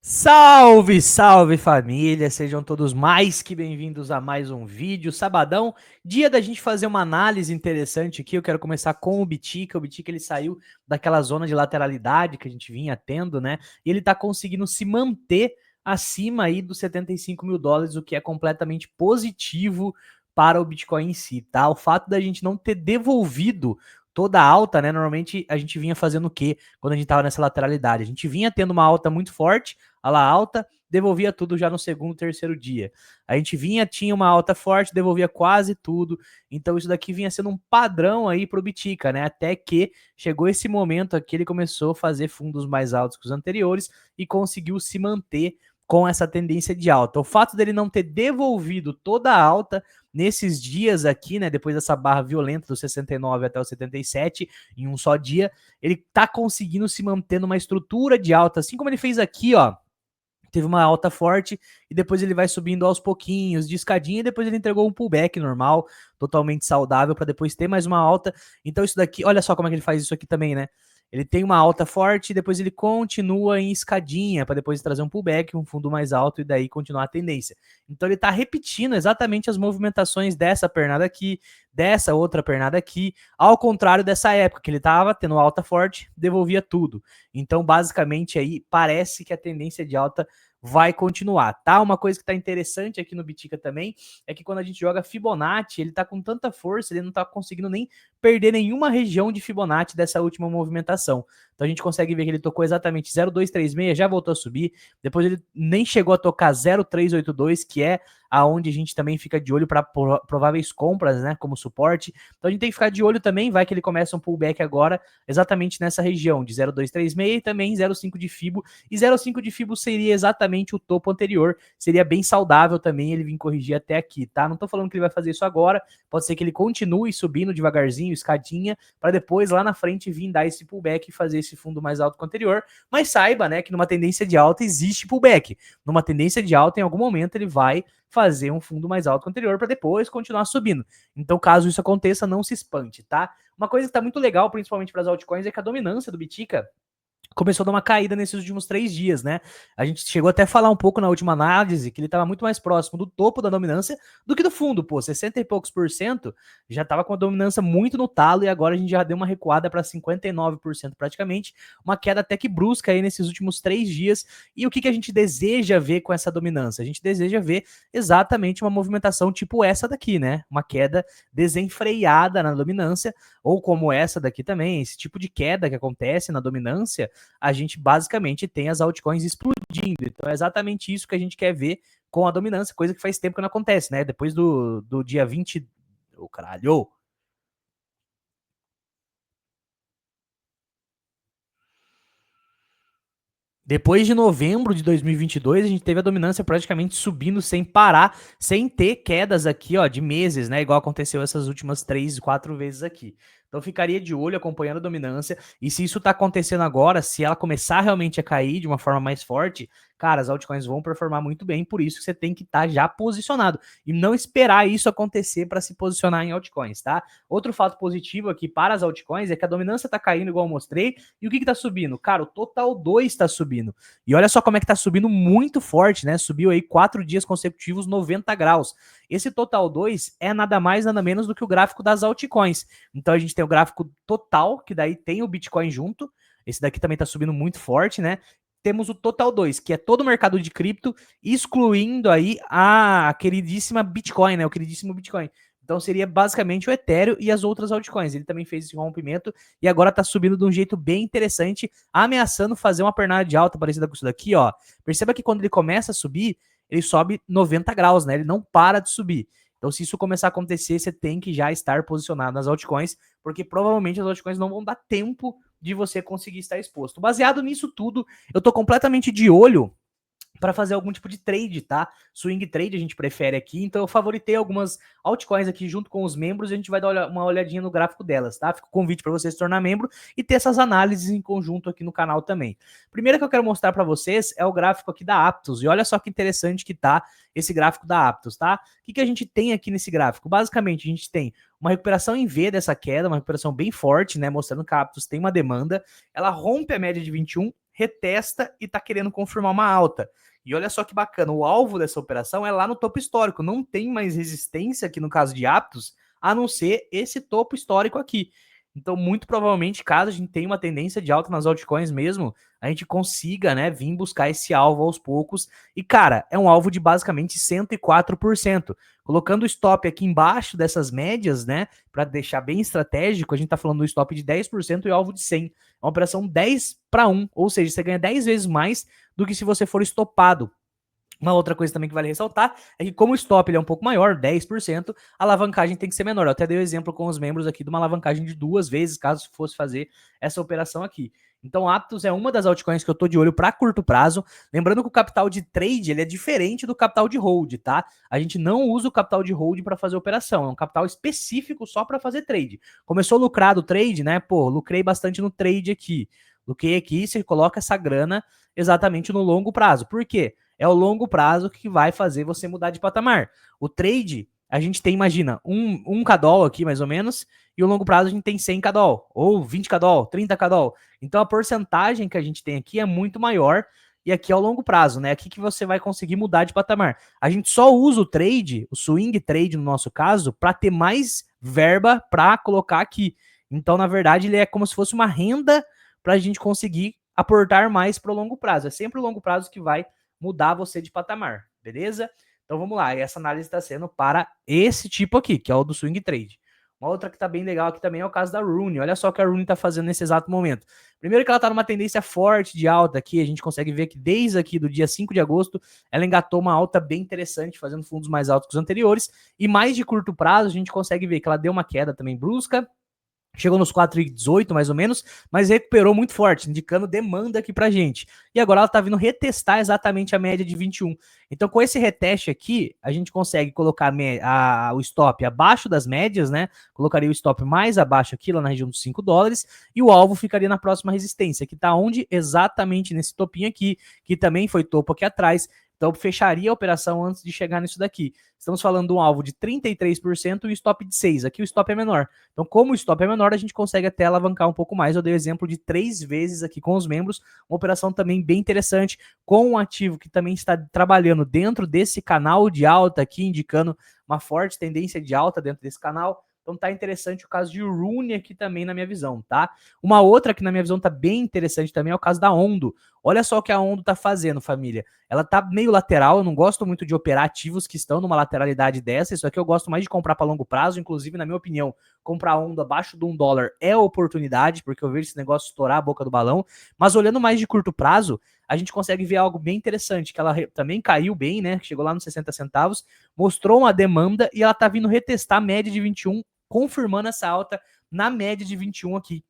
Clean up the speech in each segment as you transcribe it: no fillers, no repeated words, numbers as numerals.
Salve, salve família, sejam todos mais que bem-vindos a mais um vídeo, sabadão, dia da gente fazer uma análise interessante aqui. Eu quero começar com o Bitica. O Bitica ele saiu daquela zona de lateralidade que a gente vinha tendo, né? E ele tá conseguindo se manter acima aí dos 75 mil dólares, o que é completamente positivo para o Bitcoin em si, tá? O fato da gente não ter devolvido toda a alta, né? Normalmente a gente vinha fazendo o quê quando a gente tava nessa lateralidade? A gente vinha tendo uma alta muito forte, a la alta, devolvia tudo já no segundo, terceiro dia. A gente vinha, tinha uma alta forte, devolvia quase tudo. Então isso daqui vinha sendo um padrão aí pro Bitica, né? Até que chegou esse momento aqui, ele começou a fazer fundos mais altos que os anteriores e conseguiu se manter com essa tendência de alta. O fato dele não ter devolvido toda a alta nesses dias aqui, né, depois dessa barra violenta do 69 até o 77 em um só dia, ele tá conseguindo se manter numa estrutura de alta, assim como ele fez aqui, ó. Teve uma alta forte e depois ele vai subindo aos pouquinhos, de escadinha, e depois ele entregou um pullback normal, totalmente saudável, para depois ter mais uma alta. Então isso daqui, olha só como é que ele faz isso aqui também, né? Ele tem uma alta forte, depois ele continua em escadinha, para depois trazer um pullback, um fundo mais alto e daí continuar a tendência. Então ele está repetindo exatamente as movimentações dessa pernada aqui, dessa outra pernada aqui, ao contrário dessa época, que ele estava tendo alta forte, devolvia tudo. Então, basicamente, aí parece que a tendência de alta vai continuar, tá? Uma coisa que tá interessante aqui no Bitica também é que quando a gente joga Fibonacci, ele tá com tanta força, ele não tá conseguindo nem perder nenhuma região de Fibonacci dessa última movimentação. Então a gente consegue ver que ele tocou exatamente 0,236, já voltou a subir, depois ele nem chegou a tocar 0,382, que é aonde a gente também fica de olho para prováveis compras, né, como suporte. Então a gente tem que ficar de olho também, vai que ele começa um pullback agora, exatamente nessa região de 0,236 e também 0,5 de Fibo, e 0,5 de Fibo seria exatamente o topo anterior, seria bem saudável também ele vir corrigir até aqui, tá? Não tô falando que ele vai fazer isso agora, pode ser que ele continue subindo devagarzinho, escadinha, para depois lá na frente vir dar esse pullback e fazer esse fundo mais alto que o anterior, mas saiba, né, que numa tendência de alta existe pullback, numa tendência de alta em algum momento ele vai fazer um fundo mais alto que o anterior para depois continuar subindo. Então, caso isso aconteça, não se espante, tá? Uma coisa que tá muito legal, principalmente para as altcoins, é que a dominância do Bitica começou a dar uma caída nesses últimos 3 dias, né? A gente chegou até a falar um pouco na última análise que ele estava muito mais próximo do topo da dominância do que do fundo, pô. 60 e poucos por cento já estava com a dominância muito no talo e agora a gente já deu uma recuada para 59% praticamente, uma queda até que brusca aí nesses últimos 3 dias. E o que a gente deseja ver com essa dominância? A gente deseja ver exatamente uma movimentação tipo essa daqui, né? Uma queda desenfreada na dominância, ou como essa daqui também, esse tipo de queda que acontece na dominância, a gente basicamente tem as altcoins explodindo. Então é exatamente isso que a gente quer ver com a dominância, coisa que faz tempo que não acontece, né? Depois do dia 20. Oh, caralho! Depois de novembro de 2022, a gente teve a dominância praticamente subindo sem parar, sem ter quedas aqui, ó, de meses, né? Igual aconteceu essas últimas 3, 4 vezes aqui. Então ficaria de olho acompanhando a dominância. E se isso tá acontecendo agora, se ela começar realmente a cair de uma forma mais forte, cara, as altcoins vão performar muito bem. Por isso que você tem que estar já posicionado e não esperar isso acontecer para se posicionar em altcoins, tá? Outro fato positivo aqui para as altcoins é que a dominância tá caindo, igual eu mostrei. E o que tá subindo? Cara, o Total 2 tá subindo. E olha só como é que tá subindo muito forte, né? Subiu aí 4 dias consecutivos, 90 graus. Esse Total 2 é nada mais, nada menos do que o gráfico das altcoins. Então a gente tem o gráfico total, que daí tem o Bitcoin junto. Esse daqui também tá subindo muito forte, né? Temos o Total 2, que é todo o mercado de cripto, excluindo aí a queridíssima Bitcoin, né? O queridíssimo Bitcoin. Então seria basicamente o Ethereum e as outras altcoins. Ele também fez esse rompimento e agora tá subindo de um jeito bem interessante, ameaçando fazer uma pernada de alta parecida com isso daqui, ó. Perceba que quando ele começa a subir, ele sobe 90 graus, né? Ele não para de subir. Então, se isso começar a acontecer, você tem que já estar posicionado nas altcoins, porque provavelmente as altcoins não vão dar tempo de você conseguir estar exposto. Baseado nisso tudo, eu tô completamente de olho para fazer algum tipo de trade, tá? Swing trade a gente prefere aqui, então eu favoritei algumas altcoins aqui junto com os membros e a gente vai dar uma olhadinha no gráfico delas, tá? Fica o convite para você se tornar membro e ter essas análises em conjunto aqui no canal também. Primeiro que eu quero mostrar para vocês é o gráfico aqui da Aptos, e olha só que interessante que tá esse gráfico da Aptos, tá? O que a gente tem aqui nesse gráfico? Basicamente, a gente tem uma recuperação em V dessa queda, uma recuperação bem forte, né? Mostrando que a Aptos tem uma demanda, ela rompe a média de 21, retesta e tá querendo confirmar uma alta. E olha só que bacana, o alvo dessa operação é lá no topo histórico, não tem mais resistência aqui no caso de Aptos, a não ser esse topo histórico aqui. Então, muito provavelmente, caso a gente tenha uma tendência de alta nas altcoins mesmo, a gente consiga, né, vir buscar esse alvo aos poucos. E, cara, é um alvo de basicamente 104%. Colocando o stop aqui embaixo dessas médias, né, para deixar bem estratégico, a gente tá falando do stop de 10% e alvo de 100. É uma operação 10 para 1, ou seja, você ganha 10 vezes mais do que se você for estopado. Uma outra coisa também que vale ressaltar é que como o stop ele é um pouco maior, 10%, a alavancagem tem que ser menor. Eu até dei o exemplo com os membros aqui de uma alavancagem de 2 vezes, caso fosse fazer essa operação aqui. Então, Aptos é uma das altcoins que eu tô de olho para curto prazo. Lembrando que o capital de trade ele é diferente do capital de hold, tá? A gente não usa o capital de hold para fazer operação, é um capital específico só para fazer trade. Começou a lucrar do trade, né? Pô, lucrei bastante no trade aqui. Lucrei aqui, você coloca essa grana exatamente no longo prazo. Por quê? É o longo prazo que vai fazer você mudar de patamar. O trade, a gente tem, imagina, um CADOL aqui mais ou menos, e o longo prazo a gente tem 100 CADOL, ou 20 CADOL, 30 CADOL. Então a porcentagem que a gente tem aqui é muito maior, e aqui é o longo prazo, né? Aqui que você vai conseguir mudar de patamar. A gente só usa o trade, o swing trade no nosso caso, para ter mais verba para colocar aqui. Então, na verdade, ele é como se fosse uma renda para a gente conseguir aportar mais para o longo prazo. É sempre o longo prazo que vai mudar você de patamar, beleza? Então vamos lá, e essa análise está sendo para esse tipo aqui, que é o do swing trade. Uma outra que tá bem legal aqui também é o caso da Rune. Olha só o que a Rune tá fazendo nesse exato momento. Primeiro que ela tá numa tendência forte de alta aqui, a gente consegue ver que desde aqui do dia 5 de agosto, ela engatou uma alta bem interessante, fazendo fundos mais altos que os anteriores, e mais de curto prazo a gente consegue ver que ela deu uma queda também brusca, chegou nos 4,18 mais ou menos, mas recuperou muito forte, indicando demanda aqui pra gente. E agora ela tá vindo retestar exatamente a média de 21. Então, com esse reteste aqui, a gente consegue colocar o stop abaixo das médias, né? Colocaria o stop mais abaixo aqui, lá na região dos 5 dólares, e o alvo ficaria na próxima resistência, que tá onde? Exatamente nesse topinho aqui, que também foi topo aqui atrás. Então, fecharia a operação antes de chegar nisso daqui. Estamos falando de um alvo de 33% e o stop de 6%. Aqui o stop é menor. Então, como o stop é menor, a gente consegue até alavancar um pouco mais. Eu dei o exemplo de 3 vezes aqui com os membros. Uma operação também bem interessante, com um ativo que também está trabalhando dentro desse canal de alta aqui, indicando uma forte tendência de alta dentro desse canal. Então tá interessante o caso de Rune aqui também na minha visão, tá? Uma outra que na minha visão tá bem interessante também é o caso da Ondo. Olha só o que a Ondo tá fazendo, família. Ela tá meio lateral, eu não gosto muito de operar ativos que estão numa lateralidade dessa. Isso aqui eu gosto mais de comprar para longo prazo, inclusive, na minha opinião, comprar Ondo abaixo de $1 é oportunidade, porque eu vejo esse negócio estourar a boca do balão. Mas olhando mais de curto prazo, a gente consegue ver algo bem interessante, que ela também caiu bem, né? Chegou lá nos 60 centavos, mostrou uma demanda e ela tá vindo retestar a média de 21, confirmando essa alta na média de 21 aqui.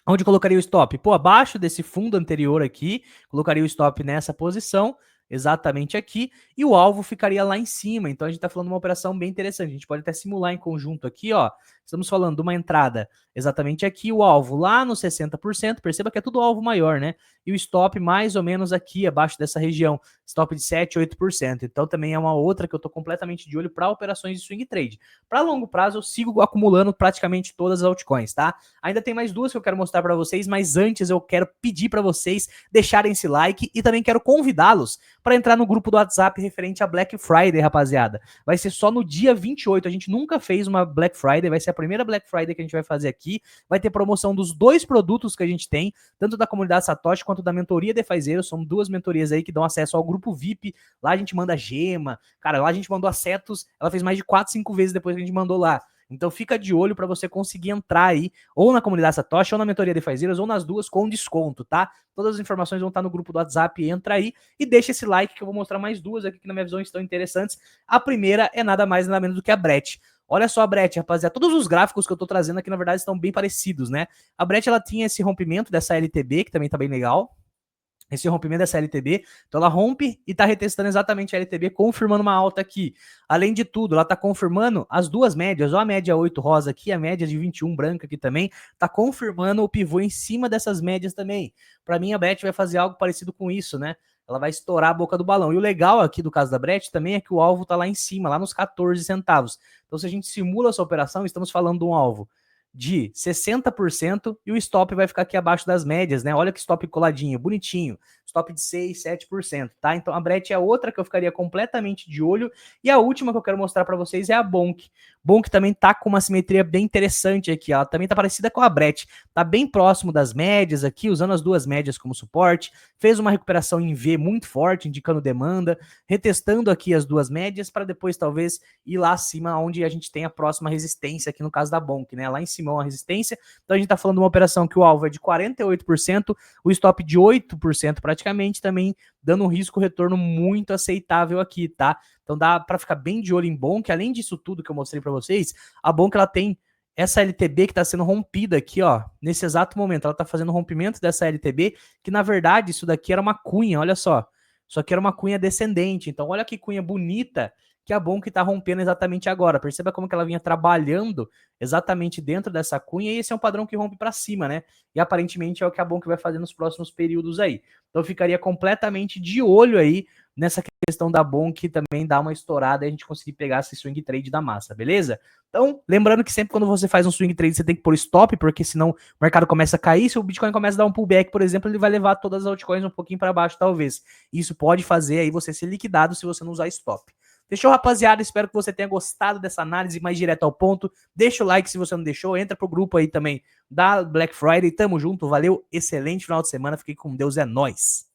Onde colocaria o stop? Pô, abaixo desse fundo anterior aqui, colocaria o stop nessa posição, exatamente aqui, e o alvo ficaria lá em cima. Então a gente está falando de uma operação bem interessante. A gente pode até simular em conjunto aqui, ó. Estamos falando de uma entrada exatamente aqui, o alvo lá no 60%. Perceba que é tudo alvo maior, né? E o stop mais ou menos aqui, abaixo dessa região. Stop de 7, 8%. Então também é uma outra que eu estou completamente de olho para operações de swing trade. Para longo prazo, eu sigo acumulando praticamente todas as altcoins, tá? Ainda tem mais duas que eu quero mostrar para vocês, mas antes eu quero pedir para vocês deixarem esse like e também quero convidá-los para entrar no grupo do WhatsApp referente a Black Friday, rapaziada. Vai ser só no dia 28. A gente nunca fez uma Black Friday, vai ser a primeira Black Friday que a gente vai fazer aqui. Vai ter promoção dos 2 produtos que a gente tem, tanto da comunidade Satoshi quanto da mentoria Defaizeiro. São 2 mentorias aí que dão acesso ao grupo VIP. Lá a gente manda gema. Cara, lá a gente mandou a Cetus. Ela fez mais de 4, 5 vezes depois que a gente mandou lá. Então fica de olho para você conseguir entrar aí, ou na comunidade Satoshi, ou na mentoria de Fazeiras, ou nas duas com desconto, tá? Todas as informações vão estar no grupo do WhatsApp, entra aí e deixa esse like que eu vou mostrar mais duas aqui que na minha visão estão interessantes. A primeira é nada mais nada menos do que a Brett. Olha só a Brett, rapaziada, todos os gráficos que eu tô trazendo aqui na verdade estão bem parecidos, né? A Brett ela tinha esse rompimento dessa LTB, que também tá bem legal. Esse rompimento dessa LTB, então ela rompe e está retestando exatamente a LTB, confirmando uma alta aqui. Além de tudo, ela está confirmando as duas médias, ó, a média 8 rosa aqui, a média de 21 branca aqui também, está confirmando o pivô em cima dessas médias também. Para mim, a Brett vai fazer algo parecido com isso, né? Ela vai estourar a boca do balão. E o legal aqui do caso da Brett também é que o alvo está lá em cima, lá nos 14 centavos. Então, se a gente simula essa operação, estamos falando de um alvo de 60% e o stop vai ficar aqui abaixo das médias, né? Olha que stop coladinho, bonitinho. Stop de 6, 7%, tá? Então a Brett é outra que eu ficaria completamente de olho. E a última que eu quero mostrar para vocês é a Bonk. Bonk também tá com uma simetria bem interessante aqui, ela também tá parecida com a Brett. Tá bem próximo das médias aqui, usando as duas médias como suporte. Fez uma recuperação em V muito forte, indicando demanda, retestando aqui as duas médias para depois talvez ir lá acima onde a gente tem a próxima resistência aqui no caso da Bonk, né? Lá em cima a resistência. Então a gente tá falando de uma operação que o alvo é de 48%, o stop de 8% praticamente, também dando um risco retorno muito aceitável aqui, tá? Então dá para ficar bem de olho em Bonk. Além disso tudo que eu mostrei para vocês, a Bonk ela tem essa LTB que está sendo rompida aqui, ó, nesse exato momento. Ela está fazendo o rompimento dessa LTB, que na verdade isso daqui era uma cunha, olha só. Isso aqui era uma cunha descendente. Então olha que cunha bonita que a Bonk está rompendo exatamente agora. Perceba como que ela vinha trabalhando exatamente dentro dessa cunha, e esse é um padrão que rompe para cima, né? E aparentemente é o que a Bonk vai fazer nos próximos períodos aí. Então eu ficaria completamente de olho aí nessa questão da Bonk também dar uma estourada e a gente conseguir pegar esse swing trade da massa, beleza? Então, lembrando que sempre quando você faz um swing trade, você tem que pôr stop, porque senão o mercado começa a cair. Se o Bitcoin começa a dar um pullback, por exemplo, ele vai levar todas as altcoins um pouquinho para baixo, talvez. Isso pode fazer aí você ser liquidado se você não usar stop. Fechou, rapaziada? Espero que você tenha gostado dessa análise mais direto ao ponto. Deixa o like se você não deixou. Entra pro grupo aí também da Black Friday. Tamo junto, valeu. Excelente final de semana. Fiquem com Deus, é nóis.